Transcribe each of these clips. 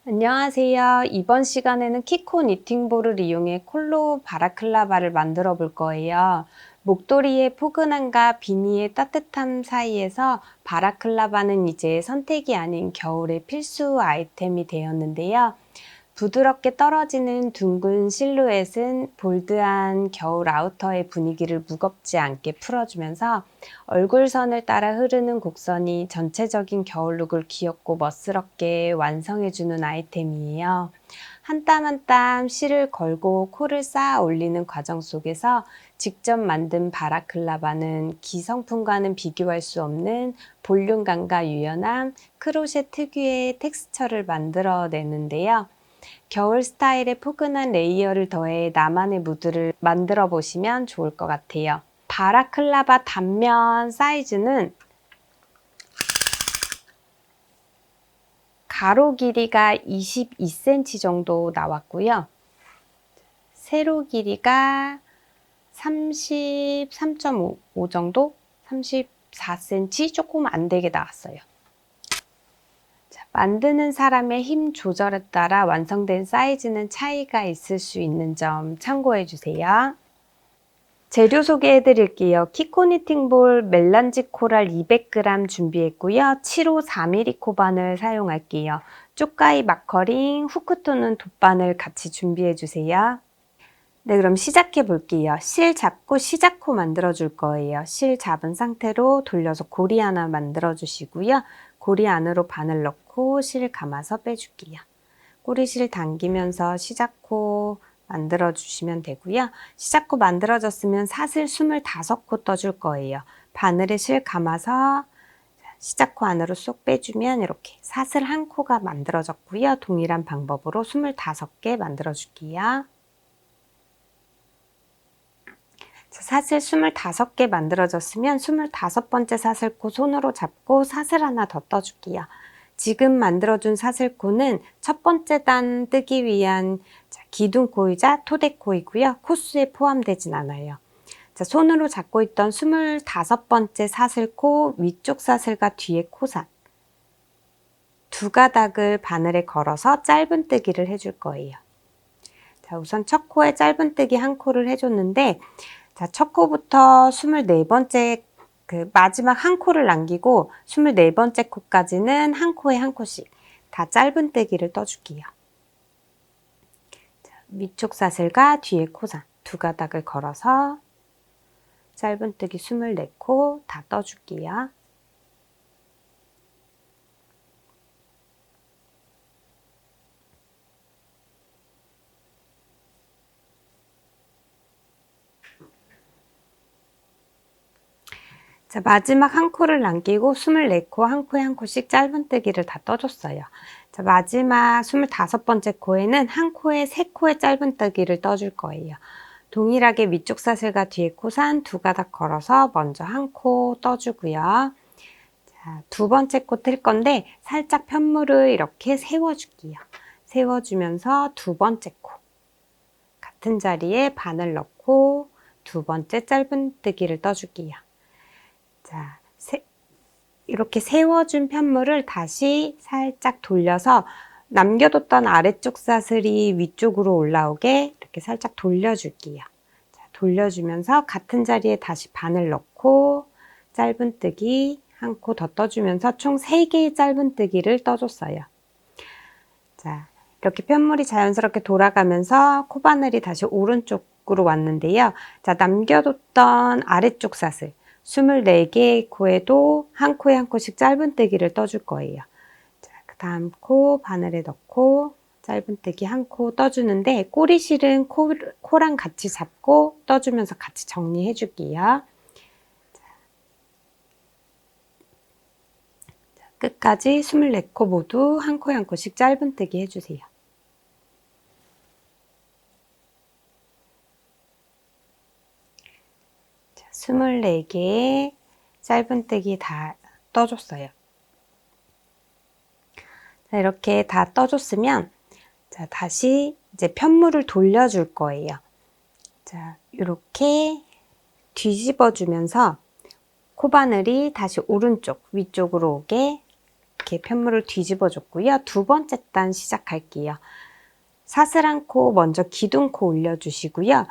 안녕하세요. 이번 시간에는 키코 니팅볼을 이용해 콜로 바라클라바를 만들어 볼 거예요. 목도리의 포근함과 비니의 따뜻함 사이에서 바라클라바는 이제 선택이 아닌 겨울의 필수 아이템이 되었는데요. 부드럽게 떨어지는 둥근 실루엣은 볼드한 겨울 아우터의 분위기를 무겁지 않게 풀어주면서 얼굴선을 따라 흐르는 곡선이 전체적인 겨울룩을 귀엽고 멋스럽게 완성해주는 아이템이에요. 한 땀 한 땀 실을 걸고 코를 쌓아 올리는 과정 속에서 직접 만든 바라클라바는 기성품과는 비교할 수 없는 볼륨감과 유연함, 크로셰 특유의 텍스처를 만들어내는데요. 겨울 스타일의 포근한 레이어를 더해 나만의 무드를 만들어 보시면 좋을 것 같아요. 바라클라바 단면 사이즈는 가로 길이가 22cm 정도 나왔고요. 세로 길이가 33.5 정도? 34cm? 조금 안 되게 나왔어요. 만드는 사람의 힘 조절에 따라 완성된 사이즈는 차이가 있을 수 있는 점 참고해 주세요. 재료 소개해 드릴게요. 키코 니팅볼 멜란지 코랄 200g 준비했고요. 7호 4mm 코바늘 사용할게요. 쪽가이 마커링, 후크토는 돗바늘 같이 준비해 주세요. 네, 그럼 시작해 볼게요. 실 잡고 시작코 만들어 줄 거예요. 실 잡은 상태로 돌려서 고리 하나 만들어 주시고요. 고리 안으로 바늘 넣고 실 감아서 빼줄게요. 꼬리실 당기면서 시작코 만들어 주시면 되고요. 시작코 만들어졌으면 사슬 25코 떠줄 거예요. 바늘에 실 감아서 시작코 안으로 쏙 빼주면 이렇게 사슬 한 코가 만들어졌고요. 동일한 방법으로 25개 만들어 줄게요. 사슬 25개 만들어졌으면 25번째 사슬코 손으로 잡고 사슬 하나 더 떠줄게요. 지금 만들어준 사슬코는 첫 번째 단 뜨기 위한 기둥코이자 토대코이고요. 코수에 포함되진 않아요. 자, 손으로 잡고 있던 25번째 사슬코 위쪽 사슬과 뒤에 코산 두 가닥을 바늘에 걸어서 짧은 뜨기를 해줄 거예요. 자, 우선 첫 코에 짧은 뜨기 한 코를 해줬는데 자, 첫 코부터 24번째 마지막 한 코를 남기고 24번째 코까지는 한 코에 한 코씩 다 짧은 뜨기를 떠줄게요. 자, 위쪽 사슬과 뒤에 코산 두 가닥을 걸어서 짧은 뜨기 24코 다 떠줄게요. 자, 마지막 한 코를 남기고 24코 한 코에 한 코씩 짧은 뜨기를 다 떠줬어요. 자, 마지막 25번째 코에는 한 코에 3코의 짧은 뜨기를 떠줄 거예요. 동일하게 위쪽 사슬과 뒤에 코산 두 가닥 걸어서 먼저 한 코 떠주고요. 자, 두 번째 코 틀 건데 살짝 편물을 이렇게 세워줄게요. 세워주면서 두 번째 코 같은 자리에 바늘 넣고 두 번째 짧은 뜨기를 떠줄게요. 자, 이렇게 세워준 편물을 다시 살짝 돌려서 남겨뒀던 아래쪽 사슬이 위쪽으로 올라오게 이렇게 살짝 돌려줄게요. 자, 돌려주면서 같은 자리에 다시 바늘 넣고 짧은 뜨기 한 코 더 떠주면서 총 3개의 짧은 뜨기를 떠줬어요. 자, 이렇게 편물이 자연스럽게 돌아가면서 코바늘이 다시 오른쪽으로 왔는데요. 자, 남겨뒀던 아래쪽 사슬 24개의 코에도 한 코에 한 코씩 짧은 뜨기를 떠줄 거예요. 자, 그 다음 코 바늘에 넣고 짧은 뜨기 한 코 떠주는데 꼬리실은 코랑 같이 잡고 떠주면서 같이 정리해 줄게요. 자, 끝까지 24코 모두 한 코에 한 코씩 짧은 뜨기 해주세요. 자, 24개의 짧은 뜨기 다 떠줬어요. 자, 이렇게 다 떠줬으면 자, 다시 이제 편물을 돌려줄 거예요. 자, 이렇게 뒤집어 주면서 코바늘이 다시 오른쪽 위쪽으로 오게 이렇게 편물을 뒤집어 줬고요. 두 번째 단 시작할게요. 사슬한 코 먼저 기둥코 올려주시고요.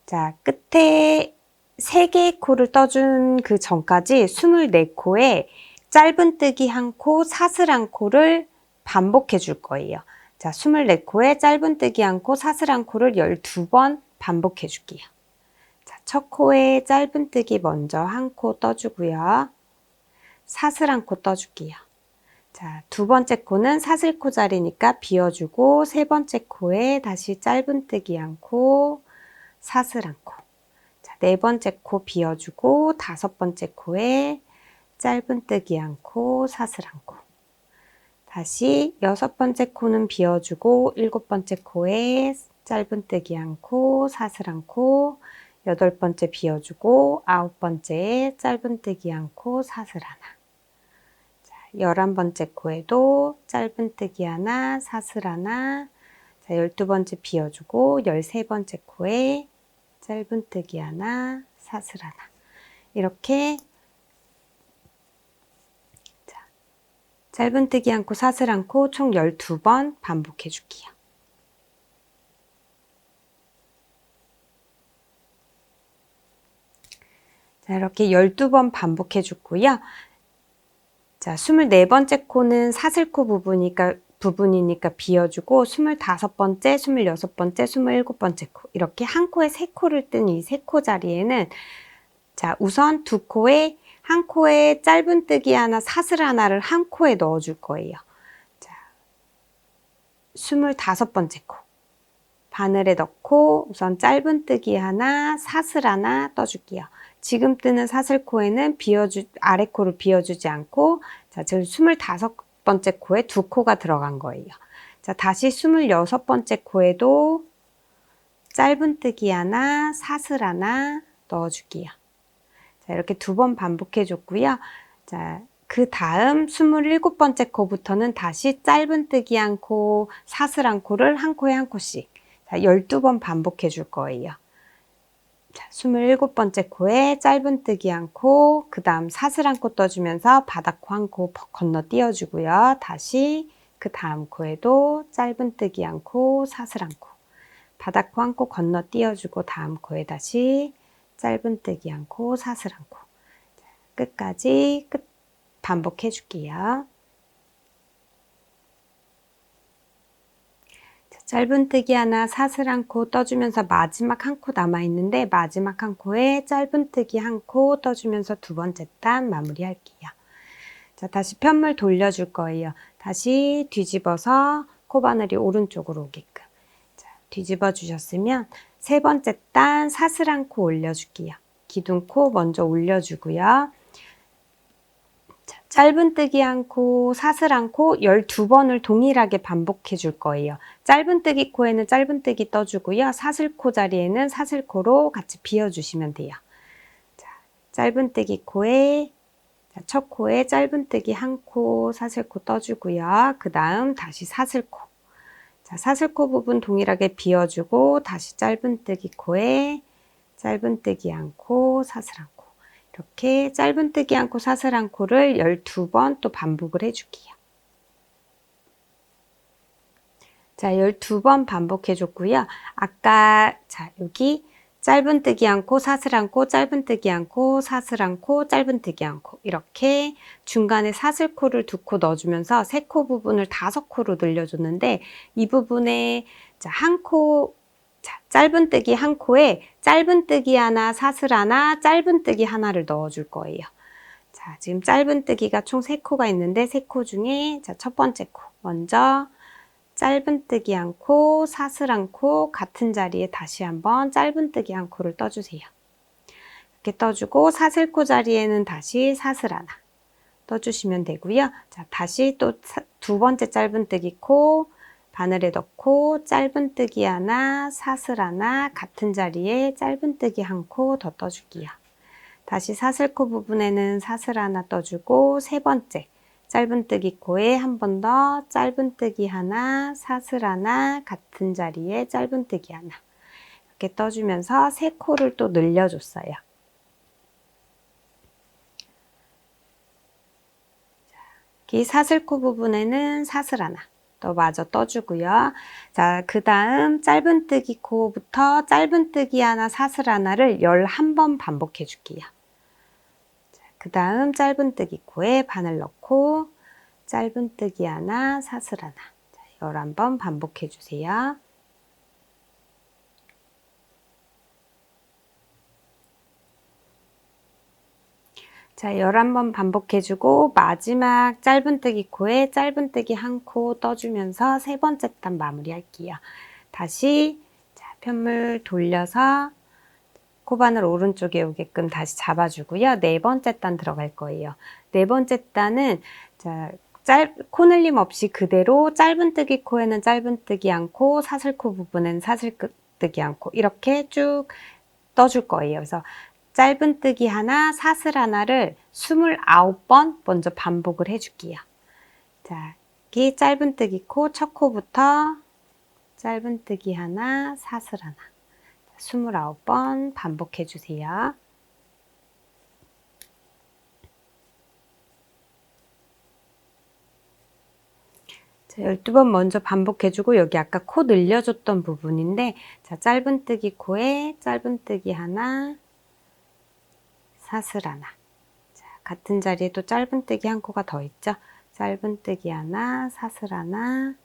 자, 끝에 3개의 코를 떠준 그 전까지 24코에 짧은뜨기 1코, 사슬한 코를 반복해 줄 거예요. 자, 24코에 짧은뜨기 1코, 사슬한 코를 12번 반복해 줄게요. 자, 첫 코에 짧은뜨기 먼저 1코 떠주고요. 사슬한 코 떠줄게요. 자, 두 번째 코는 사슬코 자리니까 비워주고, 세 번째 코에 다시 짧은뜨기 1코, 사슬한 코. 자, 네 번째 코 비워주고, 다섯 번째 코에 짧은뜨기 1코, 사슬한 코. 다시 여섯 번째 코는 비워주고, 일곱 번째 코에 짧은뜨기 1코, 사슬한 코. 여덟 번째 비워주고, 아홉 번째에 짧은뜨기 1코, 사슬 하나. 11번째 코에도 짧은뜨기 하나, 사슬 하나. 자, 12번째 비워주고 13번째 코에 짧은뜨기 하나, 사슬 하나. 이렇게 자, 짧은뜨기 1코, 사슬 1코 총 12번 반복해 줄게요. 자, 이렇게 12번 반복해 줬고요. 자, 24번째 코는 사슬코 부분이니까 비워주고 25번째, 26번째, 27번째 코 이렇게 한 코에 3코를 뜬 이 3코 자리에는 자, 우선 두 코에 한 코에 짧은뜨기 하나, 사슬 하나를 한 코에 넣어 줄 거예요. 자, 25번째 코 바늘에 넣고 우선 짧은뜨기 하나, 사슬 하나 떠줄게요. 지금 뜨는 사슬코에는 아래 코를 비워주지 않고, 자, 지금 25번째 코에 두 코가 들어간 거예요. 자, 다시 26번째 코에도 짧은뜨기 하나, 사슬 하나 넣어줄게요. 자, 이렇게 2번 반복해 줬고요. 자, 그 다음 27번째 코부터는 다시 짧은뜨기 1코, 사슬 1코를 한 코에 한 코씩. 자, 12번 반복해 줄 거예요. 자, 27번째 코에 짧은뜨기 1코, 그 다음 사슬 1코 떠주면서 바닥코 1코 건너뛰어주고요. 다시 그 다음 코에도 짧은뜨기 1코, 사슬 1코, 바닥코 1코 건너뛰어주고 다음 코에 다시 짧은뜨기 1코, 사슬 1코. 자, 끝까지 반복해 줄게요. 짧은뜨기 하나, 사슬 1코 떠주면서 마지막 1코 남아있는데 마지막 1코에 짧은뜨기 1코 떠주면서 두 번째 단 마무리할게요. 자, 다시 편물 돌려줄 거예요. 다시 뒤집어서 코바늘이 오른쪽으로 오게끔. 자, 뒤집어 주셨으면 세 번째 단 사슬 1코 올려줄게요. 기둥코 먼저 올려주고요. 자, 짧은뜨기 1코, 사슬 1코 12번을 동일하게 반복해 줄 거예요. 짧은뜨기 코에는 짧은뜨기 떠주고요. 사슬코 자리에는 사슬코로 같이 비워주시면 돼요. 자, 짧은뜨기 코에 첫 코에 짧은뜨기 1코, 사슬코 떠주고요. 그 다음 다시 사슬코. 자, 사슬코 부분 동일하게 비워주고 다시 짧은뜨기 코에 짧은뜨기 1코, 사슬 1코. 이렇게 짧은뜨기 1코, 사슬 1코를 12번 또 반복을 해줄게요. 자, 12번 반복해 줬고요. 아까 자, 여기 짧은뜨기 1코, 사슬 1코, 짧은뜨기 1코, 사슬 1코, 짧은뜨기 1코 이렇게 중간에 사슬코를 2코 넣어주면서 3코 부분을 5코로 늘려줬는데 이 부분에 자, 1코 자, 짧은뜨기 1코에 짧은뜨기 하나, 사슬 하나, 짧은뜨기 하나를 넣어줄 거예요. 자, 지금 짧은뜨기가 총 3코가 있는데 3코 중에 자, 첫 번째 코 먼저 짧은뜨기 1코, 사슬 1코 같은 자리에 다시 한번 짧은뜨기 1코를 떠주세요. 이렇게 떠주고 사슬코 자리에는 다시 사슬 하나 떠주시면 되고요. 자, 다시 또 두 번째 짧은뜨기 코 바늘에 넣고 짧은뜨기 하나, 사슬 하나 같은 자리에 짧은뜨기 1코 더 떠줄게요. 다시 사슬코 부분에는 사슬 하나 떠주고 세 번째 짧은뜨기 코에 한 번 더 짧은뜨기 하나, 사슬 하나 같은 자리에 짧은뜨기 하나 이렇게 떠주면서 세 코를 또 늘려줬어요. 이 사슬코 부분에는 사슬 하나 또 마저 떠주고요. 자, 그 다음 짧은뜨기 코부터 짧은뜨기 하나, 사슬 하나를 11번 반복해 줄게요. 그 다음 짧은뜨기 코에 바늘 넣고 짧은뜨기 하나, 사슬 하나 11번 반복해 주세요. 자, 11번 반복해주고 마지막 짧은뜨기 코에 짧은뜨기 한 코 떠주면서 세 번째 단 마무리할게요. 다시 자, 편물 돌려서 코바늘 오른쪽에 오게끔 다시 잡아주고요. 네 번째 단 들어갈 거예요. 네 번째 단은 자, 코늘림 없이 그대로 짧은뜨기 코에는 짧은뜨기 한 코, 사슬코 부분에는 사슬뜨기 한 코 이렇게 쭉 떠줄 거예요. 그래서 짧은뜨기 하나, 사슬 하나를 29번 먼저 반복을 해줄게요. 자, 여기 짧은뜨기 코, 첫 코부터 짧은뜨기 하나, 사슬 하나 29번 반복해 주세요. 자, 12번 먼저 반복해주고 여기 아까 코 늘려줬던 부분인데 자, 짧은뜨기 코에 짧은뜨기 하나, 사슬 하나 자, 같은 자리에 또 짧은뜨기 한 코가 더 있죠. 짧은뜨기 하나, 사슬 하나,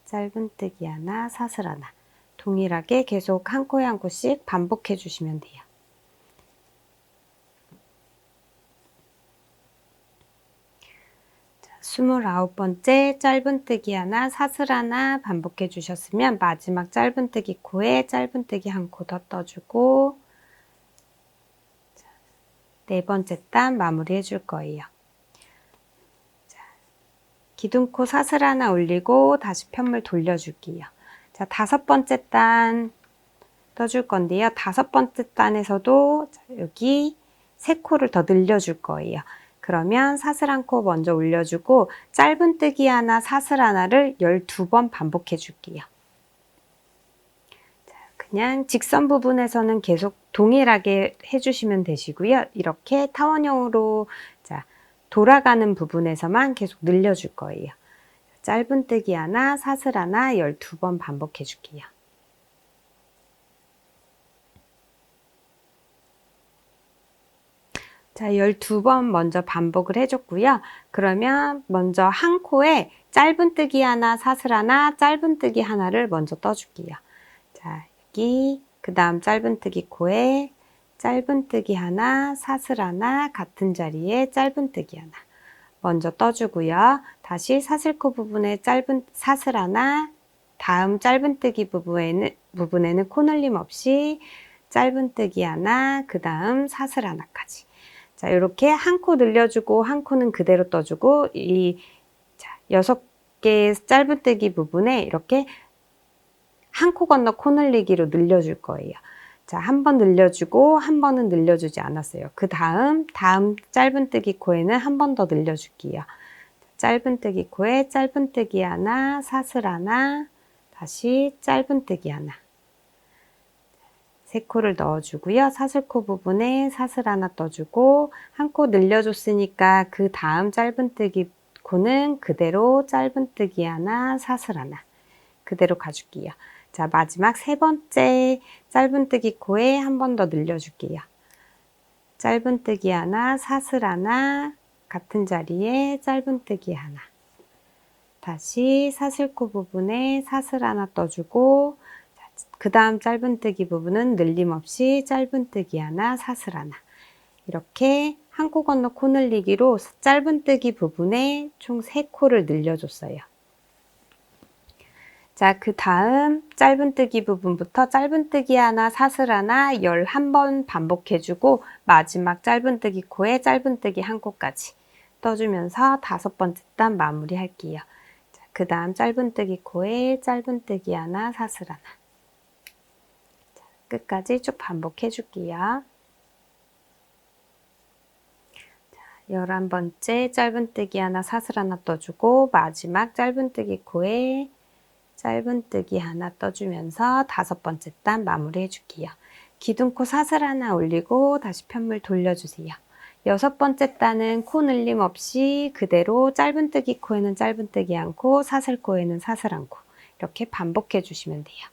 짧은뜨기 하나, 사슬 하나 동일하게 계속 한 코에 한 코씩 반복해 주시면 돼요. 자, 29번째 짧은뜨기 하나, 사슬 하나 반복해 주셨으면 마지막 짧은뜨기 코에 짧은뜨기 한 코 더 떠주고 네 번째 단 마무리 해줄 거예요. 자, 기둥코 사슬 하나 올리고 다시 편물 돌려줄게요. 자, 다섯 번째 단 떠줄 건데요. 다섯 번째 단에서도 여기 세 코를 더 늘려줄 거예요. 그러면 사슬 한 코 먼저 올려주고 짧은뜨기 하나, 사슬 하나를 12번 반복해 줄게요. 그냥 직선 부분에서는 계속 동일하게 해주시면 되시고요. 이렇게 타원형으로 자, 돌아가는 부분에서만 계속 늘려줄 거예요. 짧은뜨기 하나, 사슬 하나 12번 반복해 줄게요. 자, 12번 먼저 반복을 해줬고요. 그러면 먼저 한 코에 짧은뜨기 하나, 사슬 하나, 짧은뜨기 하나를 먼저 떠줄게요. 자, 여기 그 다음 짧은뜨기 코에 짧은뜨기 하나, 사슬 하나, 같은 자리에 짧은뜨기 하나 먼저 떠주고요. 다시 사슬코 부분에 짧은 사슬 하나, 다음 짧은뜨기 부분에는 코늘림 없이 짧은뜨기 하나, 그 다음 사슬 하나까지. 자, 이렇게 한 코 늘려주고 한 코는 그대로 떠주고 이 6개의 짧은뜨기 부분에 이렇게 한 코 건너 코 늘리기로 늘려줄 거예요. 자, 한 번 늘려주고 한 번은 늘려주지 않았어요. 그 다음 짧은뜨기 코에는 한 번 더 늘려줄게요. 짧은뜨기 코에 짧은뜨기 하나, 사슬 하나, 다시 짧은뜨기 하나. 세 코를 넣어주고요. 사슬코 부분에 사슬 하나 떠주고 한 코 늘려줬으니까 그 다음 짧은뜨기 코는 그대로 짧은뜨기 하나, 사슬 하나 그대로 가줄게요. 자, 마지막 세 번째 짧은뜨기 코에 한 번 더 늘려줄게요. 짧은뜨기 하나, 사슬 하나, 같은 자리에 짧은뜨기 하나. 다시 사슬코 부분에 사슬 하나 떠주고 그 다음 짧은뜨기 부분은 늘림없이 짧은뜨기 하나, 사슬 하나. 이렇게 한 코 건너 코 늘리기로 짧은뜨기 부분에 총 3코를 늘려줬어요. 자, 그 다음 짧은뜨기 부분부터 짧은뜨기 하나, 사슬 하나 11번 반복해주고 마지막 짧은뜨기 코에 짧은뜨기 한 코까지 떠주면서 5번째 단 마무리 할게요. 자, 그 다음 짧은뜨기 코에 짧은뜨기 하나, 사슬 하나. 자, 끝까지 쭉 반복해 줄게요. 11번째 짧은뜨기 하나, 사슬 하나 떠주고 마지막 짧은뜨기 코에 짧은뜨기 하나 떠주면서 5번째 단 마무리 해줄게요. 기둥코 사슬 하나 올리고 다시 편물 돌려주세요. 6번째 단은 코 늘림 없이 그대로 짧은뜨기 코에는 짧은뜨기 않고 사슬코에는 사슬 않고 이렇게 반복해 주시면 돼요.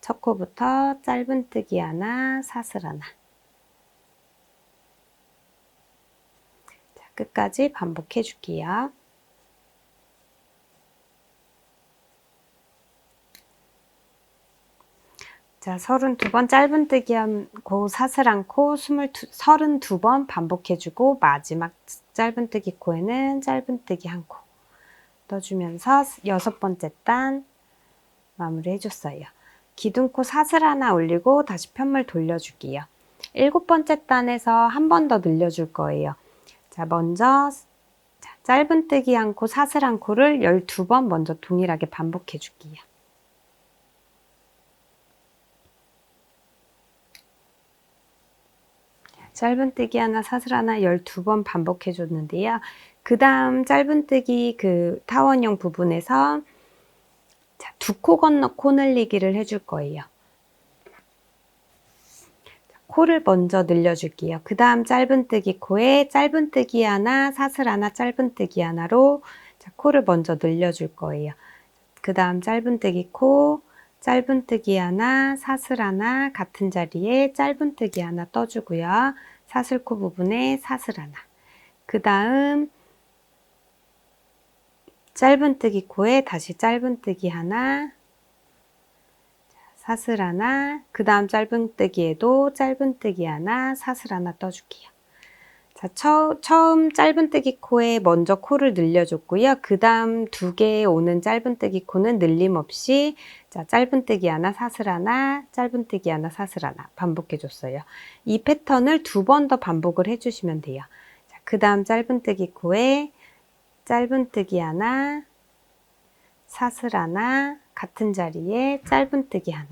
첫 코부터 짧은뜨기 하나, 사슬 하나. 자, 끝까지 반복해 줄게요. 자, 32번 짧은뜨기 하고 사슬 않고 32번 반복해주고 마지막 짧은뜨기 코에는 짧은뜨기 한 코 떠주면서 6번째 단 마무리 해줬어요. 기둥코 사슬 하나 올리고 다시 편물 돌려줄게요. 7번째 단에서 한 번 더 늘려줄 거예요. 자, 먼저 짧은뜨기 한 코, 사슬 한 코를 12번 먼저 동일하게 반복해 줄게요. 짧은뜨기 하나, 사슬 하나 12번 반복해 줬는데요. 그 다음 짧은뜨기 그 타원형 부분에서 자, 2코 건너 코 늘리기를 해줄 거예요. 자, 코를 먼저 늘려줄게요. 그 다음 짧은뜨기 코에 짧은뜨기 하나, 사슬 하나, 짧은뜨기 하나로 자, 코를 먼저 늘려줄 거예요. 그 다음 짧은뜨기 코, 짧은뜨기 하나, 사슬 하나, 같은 자리에 짧은뜨기 하나 떠주고요. 사슬코 부분에 사슬 하나. 그 다음 짧은뜨기 코에 다시 짧은뜨기 하나, 사슬 하나, 그 다음 짧은뜨기에도 짧은뜨기 하나, 사슬 하나 떠줄게요. 자, 처음 짧은뜨기 코에 먼저 코를 늘려줬고요. 그 다음 2개 오는 짧은뜨기 코는 늘림 없이 자, 짧은뜨기 하나, 사슬 하나, 짧은뜨기 하나, 사슬 하나 반복해줬어요. 이 패턴을 2번 더 반복을 해주시면 돼요. 자, 그 다음 짧은뜨기 코에 짧은뜨기 하나, 사슬 하나, 같은 자리에 짧은뜨기 하나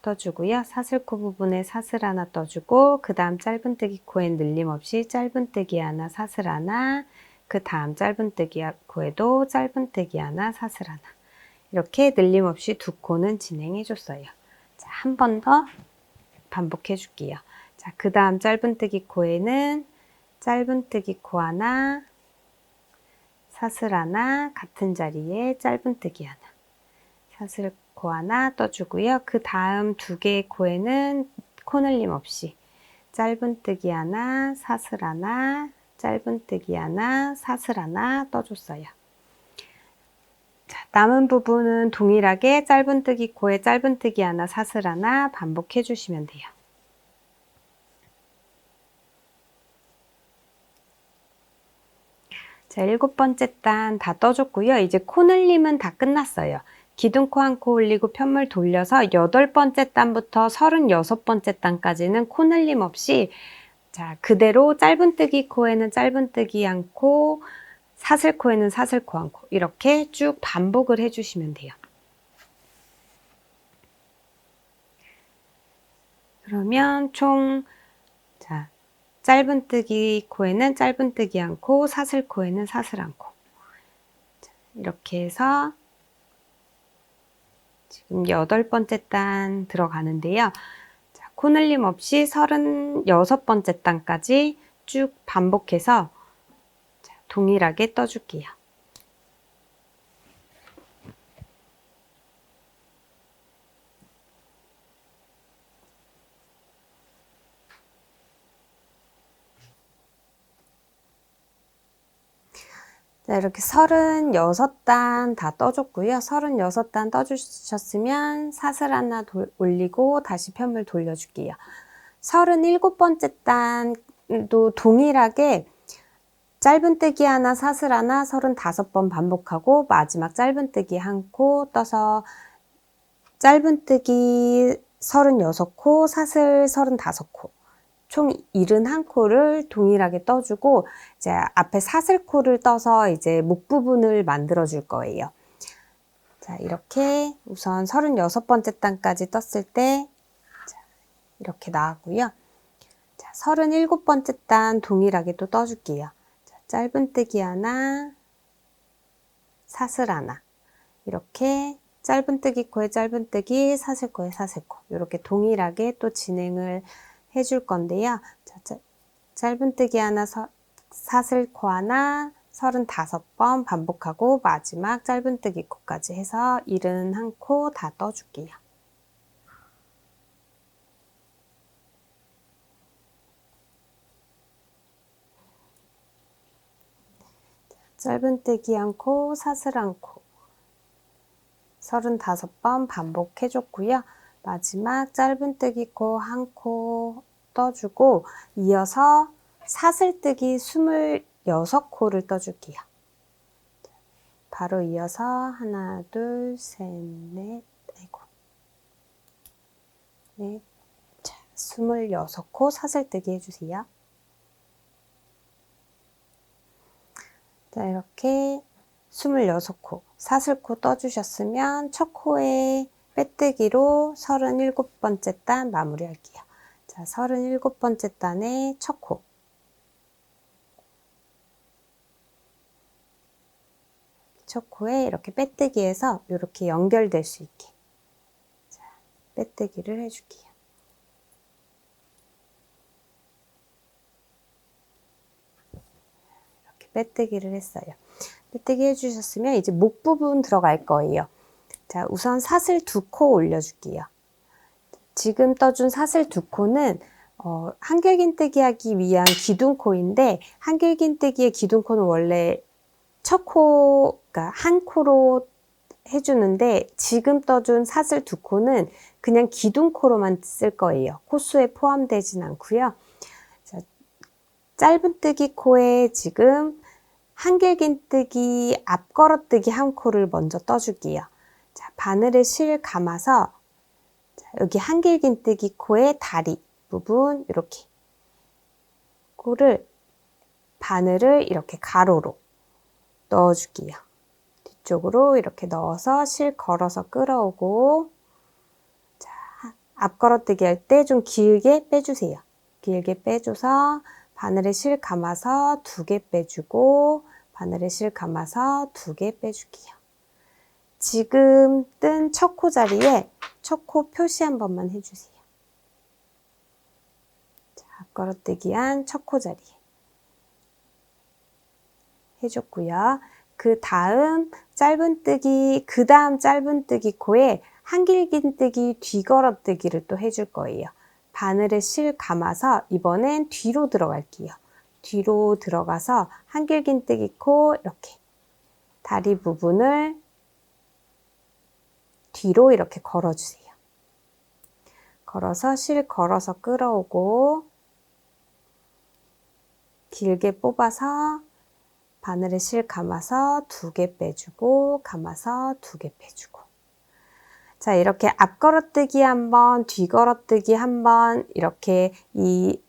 떠주고요. 사슬코 부분에 사슬 하나 떠주고 그 다음 짧은뜨기 코에 늘림 없이 짧은뜨기 하나, 사슬 하나, 그 다음 짧은뜨기 코에도 짧은뜨기 하나, 사슬 하나 이렇게 늘림 없이 2코는 진행해 줬어요. 자, 한 번 더 반복해 줄게요. 자, 그 다음 짧은뜨기 코에는 짧은뜨기 코 하나, 사슬 하나, 같은 자리에 짧은뜨기 하나, 사슬 코 하나 떠주고요. 그 다음 2개의 코에는 코 늘림 없이 짧은뜨기 하나, 사슬 하나, 짧은뜨기 하나, 사슬 하나 떠줬어요. 자, 남은 부분은 동일하게 짧은뜨기 코에 짧은뜨기 하나, 사슬 하나 반복해 주시면 돼요. 자, 7번째 단 다 떠줬고요. 이제 코 늘림은 다 끝났어요. 기둥코 한 코 올리고 편물 돌려서 8번째 단부터 36번째 단까지는 코 늘림 없이 자, 그대로 짧은뜨기 코에는 짧은뜨기 한 코, 사슬코에는 사슬코 한 코 이렇게 쭉 반복을 해주시면 돼요. 그러면 총 자, 짧은뜨기 코에는 짧은뜨기 한 코, 사슬코에는 사슬 한 코 이렇게 해서 지금 8번째 단 들어가는데요. 자, 코 늘림 없이 36번째 단까지 쭉 반복해서 자, 동일하게 떠줄게요. 자, 이렇게 36단 다 떠줬고요. 36단 떠주셨으면 사슬 하나 올리고 다시 편물 돌려줄게요. 37번째 단도 동일하게 짧은뜨기 하나, 사슬 하나 35번 반복하고 마지막 짧은뜨기 한 코 떠서 짧은뜨기 36코, 사슬 35코 총 71코를 동일하게 떠주고 이제 앞에 사슬코를 떠서 이제 목 부분을 만들어 줄 거예요. 자, 이렇게 우선 36번째 단까지 떴을 때 자, 이렇게 나왔고요. 자, 37번째 단 동일하게 또 떠줄게요. 자, 짧은뜨기 하나, 사슬 하나 이렇게 짧은뜨기 코에 짧은뜨기, 사슬코에 사슬코 이렇게 동일하게 또 진행을 해줄 건데요. 자, 짧은뜨기 하나, 사슬코 하나 35번 반복하고 마지막 짧은뜨기 코까지 해서 71코 다 떠줄게요. 짧은뜨기 1코, 사슬 1코 35번 반복해줬고요. 마지막 짧은뜨기 코 1코 떠주고 이어서 사슬뜨기 26코를 떠줄게요. 바로 이어서 하나, 둘, 셋, 넷, 아이고, 넷, 자, 26코 사슬뜨기 해주세요. 자, 이렇게 26코 사슬코 떠주셨으면 첫 코에 빼뜨기로 37번째 단 마무리할게요. 자, 37번째 단의 첫 코. 첫 코에 이렇게 빼뜨기해서 이렇게 연결될 수 있게 자, 빼뜨기를 해줄게요. 이렇게 빼뜨기를 했어요. 빼뜨기 해주셨으면 이제 목 부분 들어갈 거예요. 자, 우선 사슬 2코 올려줄게요. 지금 떠준 사슬 2코는 한길긴뜨기 하기 위한 기둥코인데 한길긴뜨기의 기둥코는 원래 첫 코, 그러니까 한 코로 해주는데 지금 떠준 사슬 2코는 그냥 기둥코로만 쓸 거예요. 코수에 포함되진 않고요. 자, 짧은뜨기 코에 지금 한길긴뜨기 앞걸어뜨기 1코를 먼저 떠줄게요. 자, 바늘에 실 감아서 자, 여기 한길긴뜨기 코의 다리 부분 이렇게 코를 바늘을 이렇게 가로로 넣어줄게요. 뒤쪽으로 이렇게 넣어서 실 걸어서 끌어오고 자, 앞걸어뜨기 할 때 좀 길게 빼주세요. 길게 빼줘서 바늘에 실 감아서 2개 빼주고 바늘에 실 감아서 2개 빼줄게요. 지금 뜬 첫 코 자리에 첫 코 표시 한 번만 해주세요. 자, 앞걸어뜨기 한 첫 코 자리에 해줬고요. 그 다음 짧은뜨기, 그 다음 짧은뜨기 코에 한길긴뜨기 뒤걸어뜨기를 또 해줄 거예요. 바늘에 실 감아서 이번엔 뒤로 들어갈게요. 뒤로 들어가서 한길긴뜨기 코 이렇게 다리 부분을 뒤로 이렇게 걸어주세요. 걸어서 실 걸어서 끌어오고 길게 뽑아서 바늘에 실 감아서 2개 빼주고 감아서 2개 빼주고 자, 이렇게 앞걸어뜨기 한번 뒤걸어뜨기 한번 이렇게 이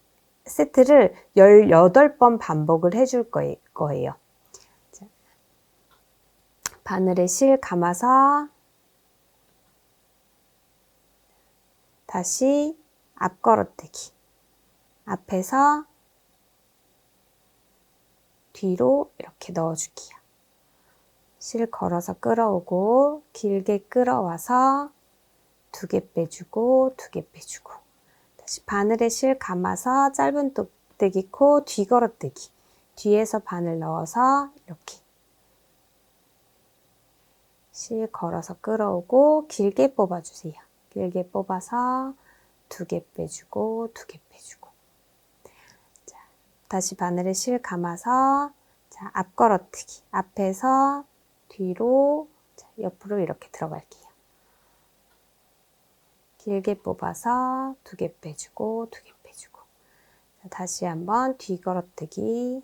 세트를 18번 반복을 해줄 거예요. 자, 바늘에 실 감아서 다시 앞걸어뜨기 앞에서 뒤로 이렇게 넣어줄게요. 실 걸어서 끌어오고 길게 끌어와서 2개 빼주고 2개 빼주고 다시 바늘에 실 감아서 짧은뜨기 코 뒤걸어뜨기 뒤에서 바늘 넣어서 이렇게 실 걸어서 끌어오고 길게 뽑아주세요. 길게 뽑아서 2개 빼주고 2개 빼주고 자, 다시 바늘에 실 감아서 자, 앞걸어뜨기 앞에서 뒤로 자, 옆으로 이렇게 들어갈게요. 길게 뽑아서 2개 빼주고 2개 빼주고 자, 다시 한번 뒤걸어뜨기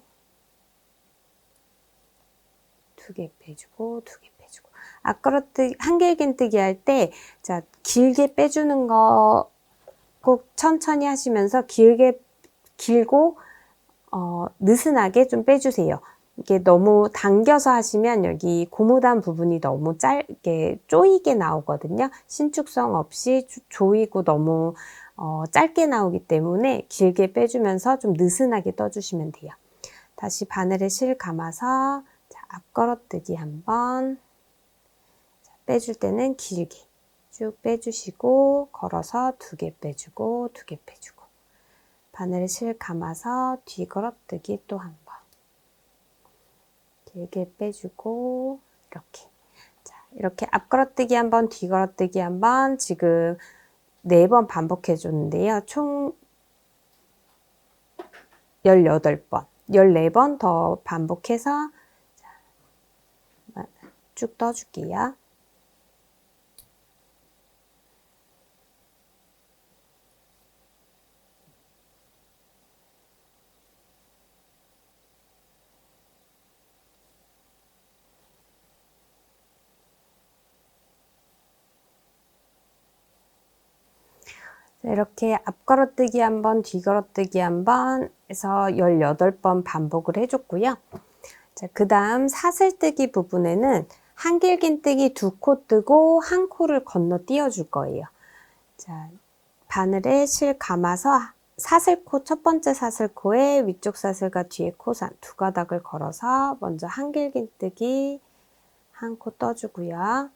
2개 빼주고 2개 빼주고 앞걸어뜨기 한길긴뜨기 할 때 자, 길게 빼주는 거 꼭 천천히 하시면서 길고 느슨하게 좀 빼주세요. 이게 너무 당겨서 하시면 여기 고무단 부분이 너무 짧게 조이게 나오거든요. 신축성 없이 조이고 너무 짧게 나오기 때문에 길게 빼주면서 좀 느슨하게 떠주시면 돼요. 다시 바늘에 실 감아서 자, 앞걸어뜨기 한번 빼줄 때는 길게 쭉 빼주시고 걸어서 2개 빼주고 2개 빼주고 바늘에 실 감아서 뒤걸어뜨기 또 한 번. 길게 빼주고 이렇게. 자, 이렇게 앞걸어뜨기 한 번, 뒤걸어뜨기 한 번 지금 4번 반복해 줬는데요. 총 18번, 14번 더 반복해서 쭉 떠줄게요. 이렇게 앞걸어뜨기 한 번, 뒤걸어뜨기 한 번 해서 18번 반복을 해줬고요. 자, 그 다음 사슬뜨기 부분에는 한길긴뜨기 2코 뜨고 한 코를 건너 띄워줄 거예요. 자, 바늘에 실 감아서 사슬코, 첫 번째 사슬코에 위쪽 사슬과 뒤에 코산 2가닥을 걸어서 먼저 한길긴뜨기 한 코 떠주고요.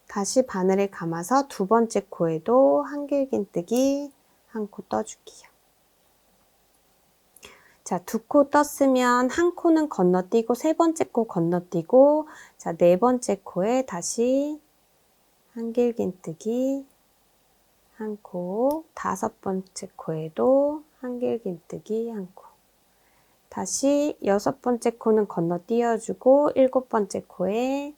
다시 바늘에 감아서 두 번째 코에도 한길긴뜨기 한 코 떠줄게요. 자, 2코 떴으면 한 코는 건너뛰고 세 번째 코 건너뛰고, 자, 네 번째 코에 다시 한길긴뜨기 한 코, 다섯 번째 코에도 한길긴뜨기 한 코. 다시 여섯 번째 코는 건너뛰어주고 일곱 번째 코에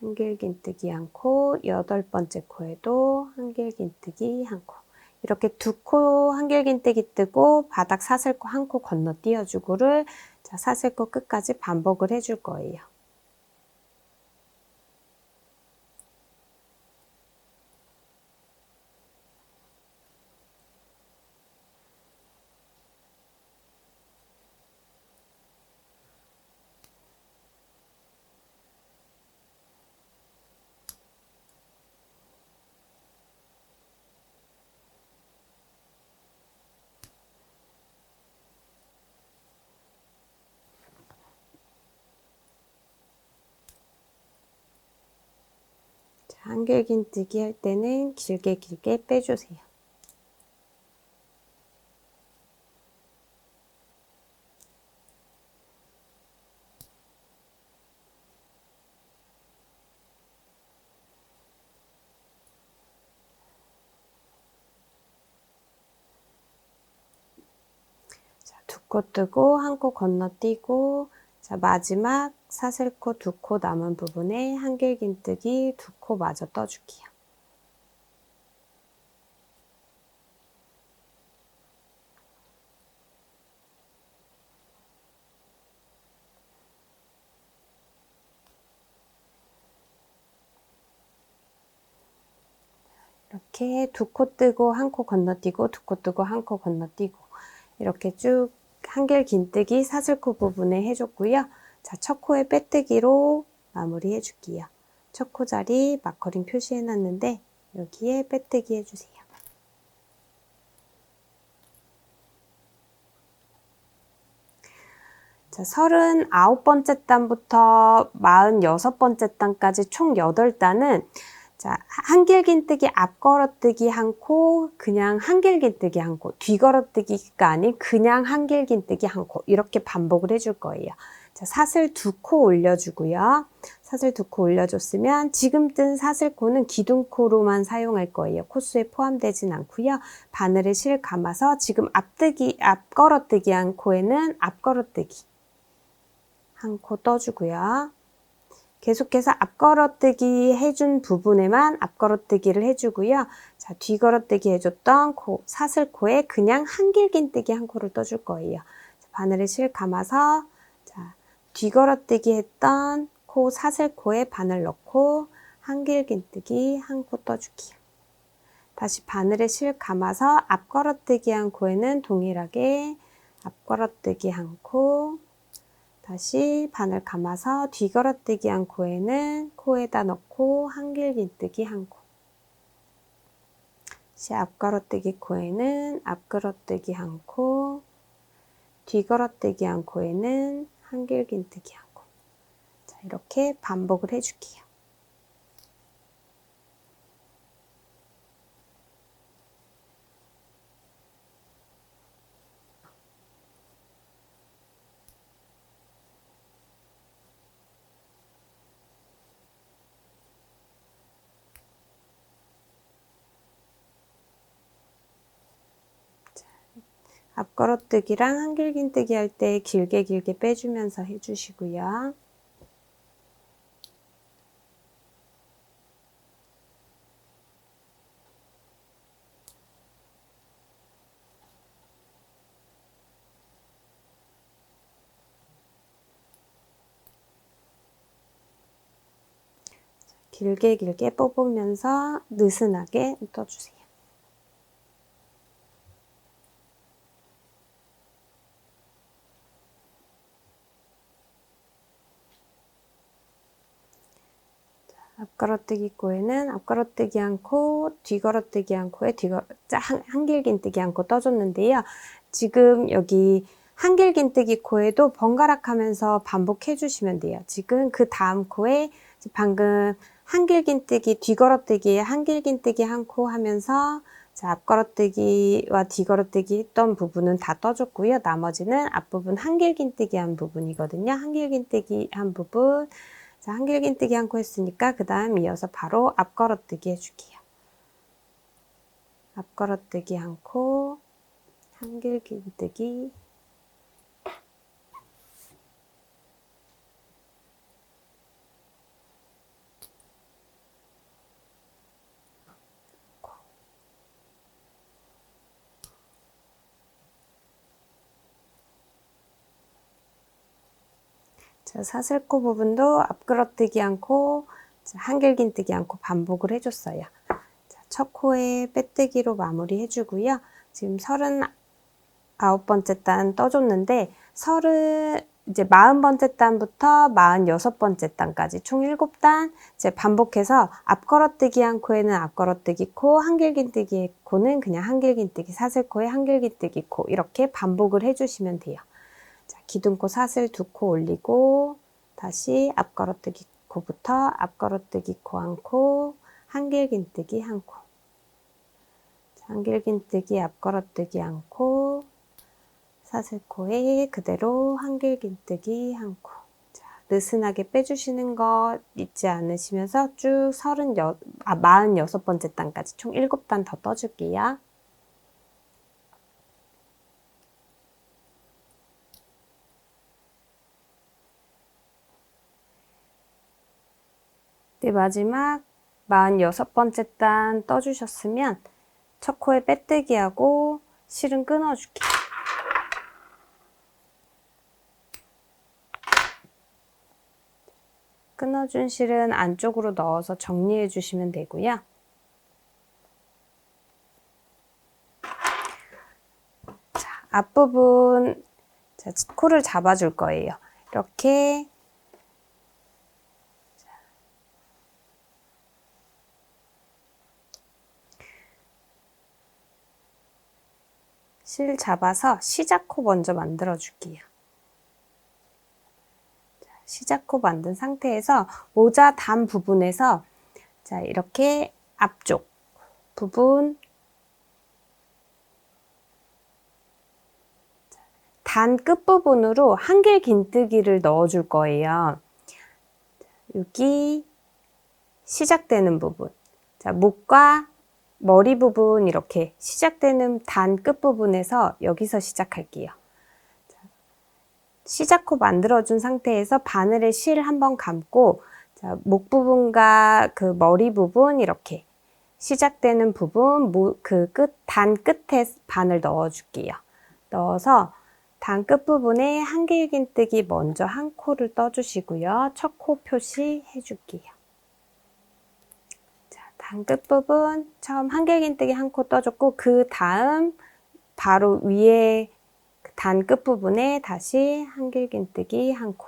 한길긴뜨기 한 코, 여덟 번째 코에도 한길긴뜨기 한 코. 이렇게 2코 한길긴뜨기 뜨고 바닥 사슬코 한 코 건너뛰어주고를 자, 사슬코 끝까지 반복을 해줄 거예요. 한길긴뜨기 할 때는 길게 빼주세요. 자, 2코 뜨고 한 코 건너뛰고, 자, 마지막 사슬코 2코 남은 부분에 한길긴뜨기 2코 마저 떠줄게요. 이렇게 2코 뜨고 한 코 건너뛰고 2코 뜨고 한 코 건너뛰고 이렇게 쭉 한길긴뜨기 사슬코 부분에 해줬고요. 자, 첫 코에 빼뜨기로 마무리 해줄게요. 첫 코 자리 마커링 표시해놨는데 여기에 빼뜨기 해주세요. 자, 39번째 단부터 46번째 단까지 총 8단은 자, 한길긴뜨기 앞걸어뜨기 한 코, 그냥 한길긴뜨기 한 코, 뒤걸어뜨기가 아닌 그냥 한길긴뜨기 한 코 이렇게 반복을 해줄 거예요. 자, 사슬 2코 올려주고요. 사슬 2코 올려줬으면 지금 뜬 사슬코는 기둥코로만 사용할 거예요. 코수에 포함되진 않고요. 바늘에 실 감아서 지금 앞걸어뜨기 한 코에는 앞걸어뜨기 한 코 떠주고요. 계속해서 앞걸어뜨기 해준 부분에만 앞걸어뜨기를 해주고요. 자, 뒤걸어뜨기 해줬던 코, 사슬코에 그냥 한길긴뜨기 한 코를 떠줄 거예요. 자, 바늘에 실 감아서 자, 뒤걸어뜨기 했던 코, 사슬코에 바늘 넣고 한길긴뜨기 한 코 떠줄게요. 다시 바늘에 실 감아서 앞걸어뜨기 한 코에는 동일하게 앞걸어뜨기 한 코, 다시 바늘 감아서 뒤걸어뜨기 한 코에는 코에다 넣고 한길긴뜨기 한 코. 다시 앞걸어뜨기 코에는 앞걸어뜨기 한 코, 뒤걸어뜨기 한 코에는 한길긴뜨기 한 코. 자, 이렇게 반복을 해줄게요. 앞걸어뜨기랑 한길긴뜨기 할 때 길게 빼주면서 해주시고요. 길게 뽑으면서 느슨하게 떠주세요. 앞걸어뜨기 코에는 앞걸어뜨기 한 코, 뒤걸어뜨기 한 코에 한길긴뜨기 한 코 떠줬는데요. 지금 여기 한길긴뜨기 코에도 번갈아 가면서 반복해 주시면 돼요. 지금 그 다음 코에 방금 한길긴뜨기, 뒤걸어뜨기에 한길긴뜨기 한 코 하면서 자, 앞걸어뜨기와 뒤걸어뜨기 했던 부분은 다 떠줬고요. 나머지는 앞부분 한길긴뜨기 한 부분이거든요. 한길긴뜨기 한 부분. 자, 한길긴뜨기 한 코 했으니까 그 다음 이어서 바로 앞걸어뜨기 해줄게요. 앞걸어뜨기 한 코, 한길긴뜨기. 자, 사슬코 부분도 앞걸어뜨기 한 코, 한길긴뜨기 한 코 반복을 해줬어요. 자, 첫 코에 빼뜨기로 마무리 해주고요. 지금 39번째 단 떠줬는데 이제 40번째 단부터 46번째 단까지 총 7단 이제 반복해서 앞걸어뜨기 한 코에는 앞걸어뜨기 코, 한길긴뜨기 코는 그냥 한길긴뜨기, 사슬코에 한길긴뜨기 코 이렇게 반복을 해주시면 돼요. 자, 기둥코 사슬 2코 올리고 다시 앞걸어뜨기 코부터 앞걸어뜨기 코 한 코, 한길긴뜨기 한 코. 한길긴뜨기 앞걸어뜨기 한 코, 사슬코에 그대로 한길긴뜨기 한 코. 자, 느슨하게 빼주시는 거 잊지 않으시면서 쭉 46번째 단까지 총 7단 더 떠줄게요. 네, 마지막 46번째 단 떠주셨으면 첫 코에 빼뜨기하고 실은 끊어줄게요. 끊어준 실은 안쪽으로 넣어서 정리해 주시면 되고요. 자, 앞부분 코를 잡아줄 거예요. 이렇게 실 잡아서 시작코 먼저 만들어 줄게요. 시작코 만든 상태에서 모자 단 부분에서 자, 이렇게 앞쪽 부분 단 끝부분으로 한길긴뜨기를 넣어줄 거예요. 여기 시작되는 부분. 자, 목과 머리 부분 이렇게 시작되는 단 끝부분에서 여기서 시작할게요. 자, 시작코 만들어준 상태에서 바늘에 실 한번 감고 자, 목 부분과 그 머리 부분 이렇게 시작되는 부분 그 단 끝에 바늘 넣어줄게요. 넣어서 단 끝부분에 한길긴뜨기 먼저 한 코를 떠주시고요. 첫 코 표시 해줄게요. 단 끝부분 처음 한길긴뜨기 한 코 떠줬고 그 다음 바로 위에 단 끝부분에 다시 한길긴뜨기 한 코.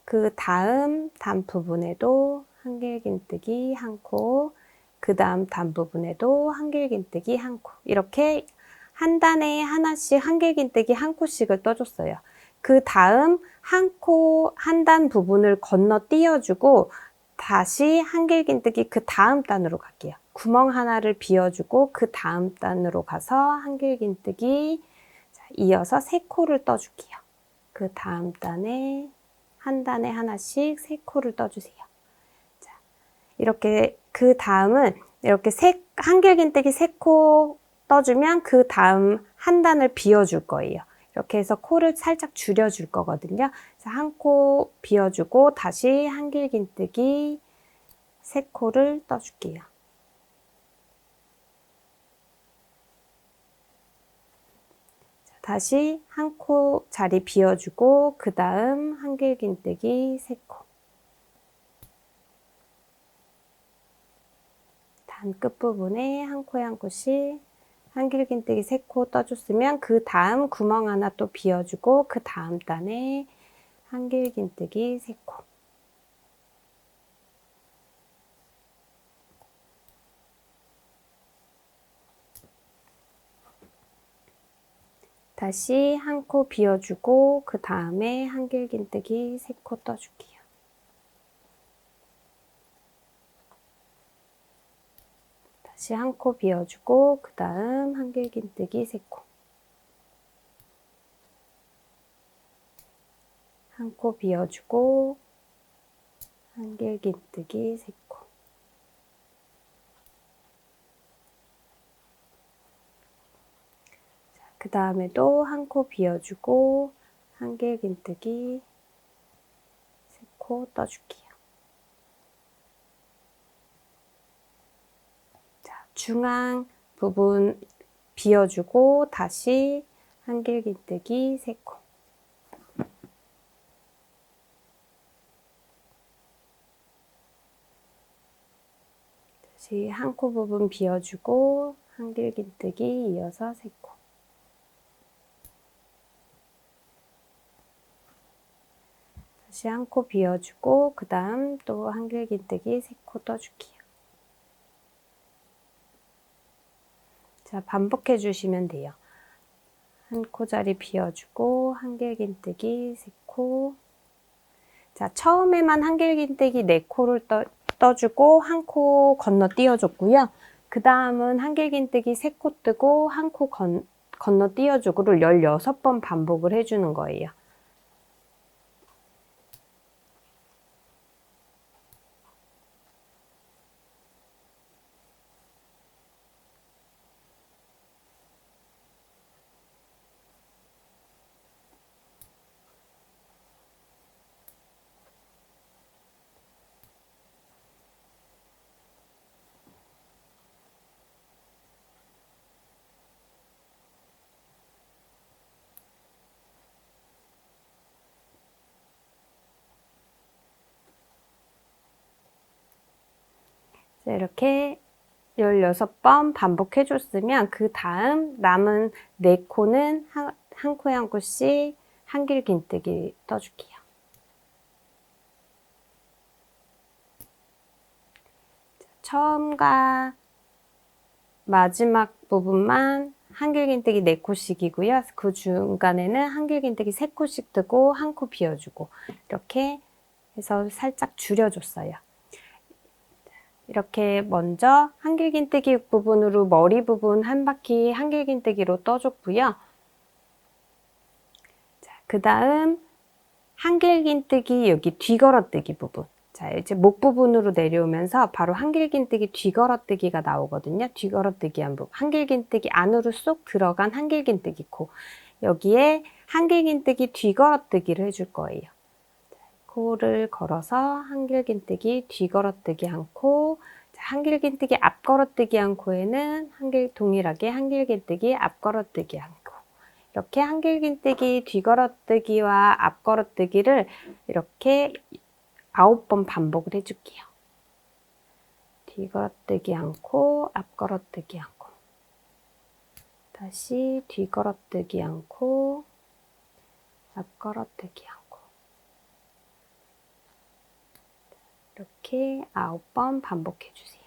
그 다음 단 부분에도 한길긴뜨기 한 코. 그 다음 단 부분에도 한길긴뜨기 한 코. 이렇게 한 단에 하나씩 한길긴뜨기 한 코씩을 떠줬어요. 그 다음 한 단 부분을 건너 띄워주고 다시 한길긴뜨기 그 다음 단으로 갈게요. 구멍 하나를 비워주고 그 다음 단으로 가서 한길긴뜨기 이어서 3코를 떠줄게요. 그 다음 단에 한 단에 하나씩 3코를 떠주세요. 자, 이렇게 그 다음은 이렇게 한길긴뜨기 3코 떠주면 그 다음 한 단을 비워줄 거예요. 이렇게 해서 코를 살짝 줄여줄 거거든요. 그래서 한 코 비워주고 다시 한길긴뜨기 세 코를 떠줄게요. 다시 한 코 자리 비워주고 그 다음 한길긴뜨기 세 코. 단 끝부분에 한 코에 한 코씩 한길긴뜨기 세 코 떠줬으면 그 다음 구멍 하나 또 비워주고 그 다음 단에 한길긴뜨기 세 코. 다시 한 코 비워주고 그 다음에 한길긴뜨기 세 코 떠줄게요. 다시 한 코 비워주고 그 다음 한길긴뜨기 세 코. 한 코 비워주고 한길긴뜨기 세 코. 그 다음에도 한 코 비워주고 한길긴뜨기 세 코 떠줄게요. 자, 중앙 부분 비워주고 다시 한길긴뜨기 세 코. 다시 한 코 부분 비워주고 한길긴뜨기 이어서 세 코. 다시 한 코 비워주고 그 다음 또 한길긴뜨기 세 코 떠줄게요. 자, 반복해 주시면 돼요. 한 코 자리 비워주고 한길긴뜨기 세 코. 자, 처음에만 한길긴뜨기 네 코를 떠주고 한 코 건너 띄워줬고요. 그 다음은 한길긴뜨기 세 코 뜨고 한 코 건너 띄워주고를 16번 반복을 해주는 거예요. 자, 이렇게 16번 반복해 줬으면 그 다음 남은 4코는 한 코에 한 코씩 한길긴뜨기 떠줄게요. 처음과 마지막 부분만 한길긴뜨기 4코씩이고요. 그 중간에는 한길긴뜨기 3코씩 뜨고 한 코 비워주고 이렇게 해서 살짝 줄여줬어요. 이렇게 먼저 한길긴뜨기 부분으로 머리 부분 한 바퀴 한길긴뜨기로 떠줬고요. 그 다음 한길긴뜨기 여기 뒤걸어뜨기 부분. 자, 이제 목 부분으로 내려오면서 바로 한길긴뜨기 뒤걸어뜨기가 나오거든요. 뒤걸어뜨기 한 부분. 한길긴뜨기 안으로 쏙 들어간 한길긴뜨기 코. 여기에 한길긴뜨기 뒤걸어뜨기를 해줄 거예요. 코를 걸어서 한길긴뜨기 뒤걸어뜨기 한 코. 한길긴뜨기 앞걸어뜨기 한 코에는 동일하게 한길긴뜨기 앞걸어뜨기 한 코. 이렇게 한길긴뜨기 뒤걸어뜨기와 앞걸어뜨기를 이렇게 9번 반복을 해줄게요. 뒤걸어뜨기 한 코, 앞걸어뜨기 한 코. 다시 뒤걸어뜨기 한 코, 앞걸어뜨기 한 코. 이렇게 9번 반복해 주세요.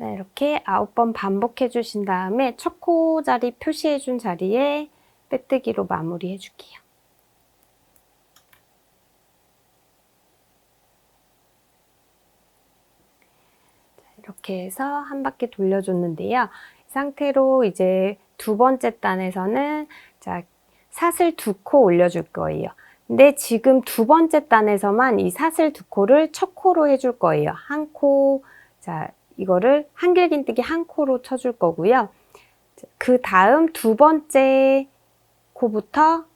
네, 이렇게 9번 반복해 주신 다음에 첫 코 자리 표시해 준 자리에 빼뜨기로 마무리해 줄게요. 이렇게 해서 한 바퀴 돌려줬는데요. 이 상태로 이제 두 번째 단에서는 자, 사슬 2코 올려줄 거예요. 근데 지금 두 번째 단에서만 이 사슬 2코를 첫 코로 해줄 거예요. 한 코, 자, 이거를 한길긴뜨기 한 코로 쳐줄 거고요. 그 다음 두 번째 코부터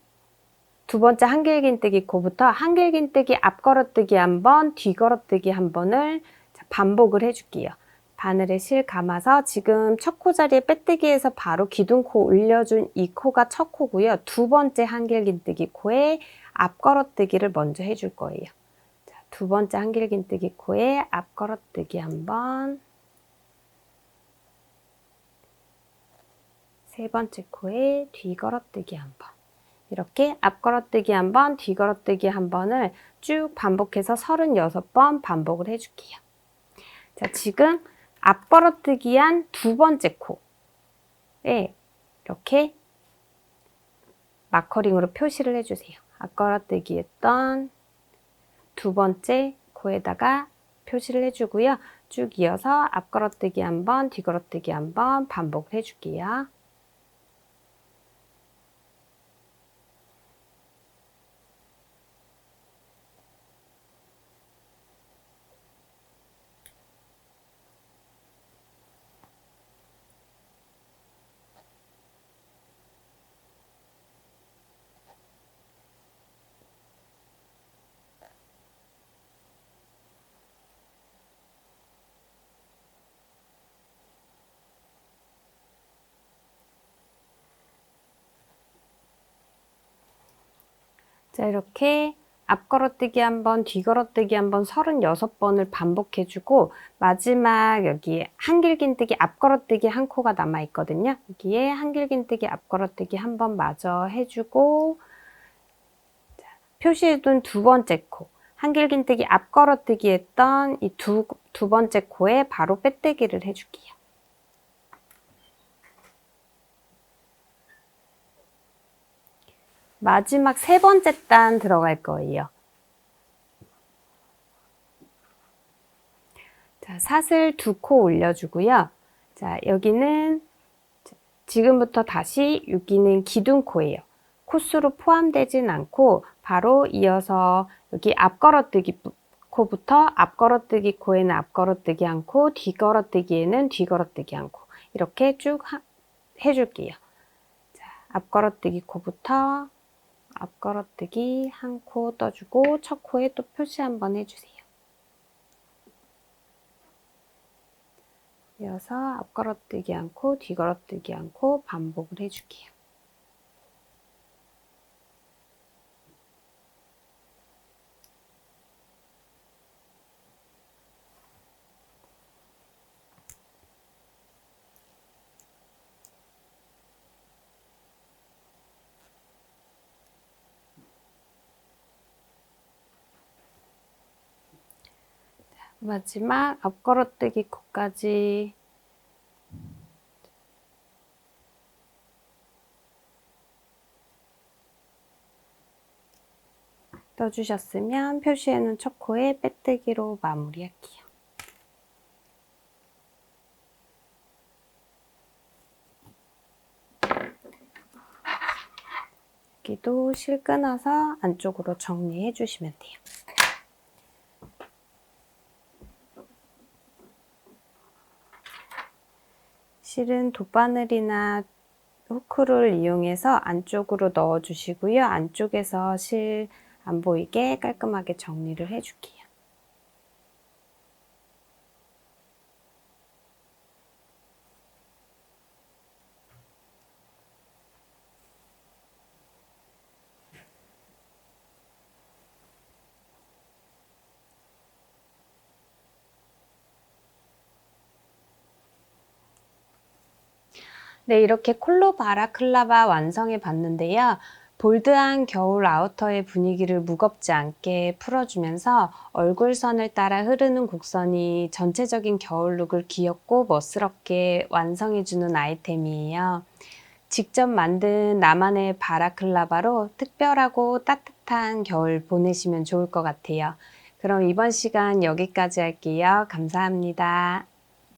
두 번째 한길긴뜨기 코부터 한길긴뜨기 앞걸어뜨기 한 번, 뒤걸어뜨기 한 번을 반복을 해줄게요. 바늘에 실 감아서 지금 첫 코 자리에 빼뜨기에서 바로 기둥코 올려준 이 코가 첫 코고요. 두 번째 한길긴뜨기 코에 앞걸어뜨기를 먼저 해줄 거예요. 자, 두 번째 한길긴뜨기 코에 앞걸어뜨기 한 번, 세 번째 코에 뒤걸어뜨기 한 번. 이렇게 앞걸어뜨기 한 번, 뒤걸어뜨기 한 번을 쭉 반복해서 36번 반복을 해줄게요. 자, 지금 앞걸어뜨기 한 두 번째 코에 이렇게 마커링으로 표시를 해주세요. 앞걸어뜨기 했던 두 번째 코에다가 표시를 해주고요. 쭉 이어서 앞걸어뜨기 한 번, 뒤걸어뜨기 한 번 반복을 해줄게요. 자, 이렇게 앞걸어뜨기 한 번, 뒤걸어뜨기 한 번 36번을 반복해주고 마지막 여기에 한길긴뜨기 앞걸어뜨기 한 코가 남아있거든요. 여기에 한길긴뜨기 앞걸어뜨기 한 번 마저 해주고 자, 표시해둔 두 번째 코 한길긴뜨기 앞걸어뜨기 했던 이 두 번째 코에 바로 빼뜨기를 해줄게요. 마지막 세 번째 단 들어갈 거예요. 자, 사슬 2코 올려주고요. 자, 여기는 지금부터 다시 여기는 기둥코예요. 코수로 포함되진 않고 바로 이어서 여기 앞걸어뜨기 코부터 앞걸어뜨기 코에는 앞걸어뜨기 한 코, 뒤걸어뜨기에는 뒤걸어뜨기 한 코 이렇게 쭉 해줄게요. 자, 앞걸어뜨기 코부터 앞걸어뜨기 한 코 떠주고 첫 코에 또 표시 한번 해주세요. 이어서 앞걸어뜨기 않고 뒤걸어뜨기 않고 반복을 해줄게요. 마지막 앞걸어뜨기 코까지 떠주셨으면 표시해놓은 첫 코에 빼뜨기로 마무리할게요. 여기도 실 끊어서 안쪽으로 정리해 주시면 돼요. 실은 돗바늘이나 후크를 이용해서 안쪽으로 넣어 주시고요. 안쪽에서 실 안 보이게 깔끔하게 정리를 해줄게요. 네, 이렇게 콜로 바라클라바 완성해 봤는데요. 볼드한 겨울 아우터의 분위기를 무겁지 않게 풀어주면서 얼굴선을 따라 흐르는 곡선이 전체적인 겨울 룩을 귀엽고 멋스럽게 완성해주는 아이템이에요. 직접 만든 나만의 바라클라바로 특별하고 따뜻한 겨울 보내시면 좋을 것 같아요. 그럼 이번 시간 여기까지 할게요. 감사합니다.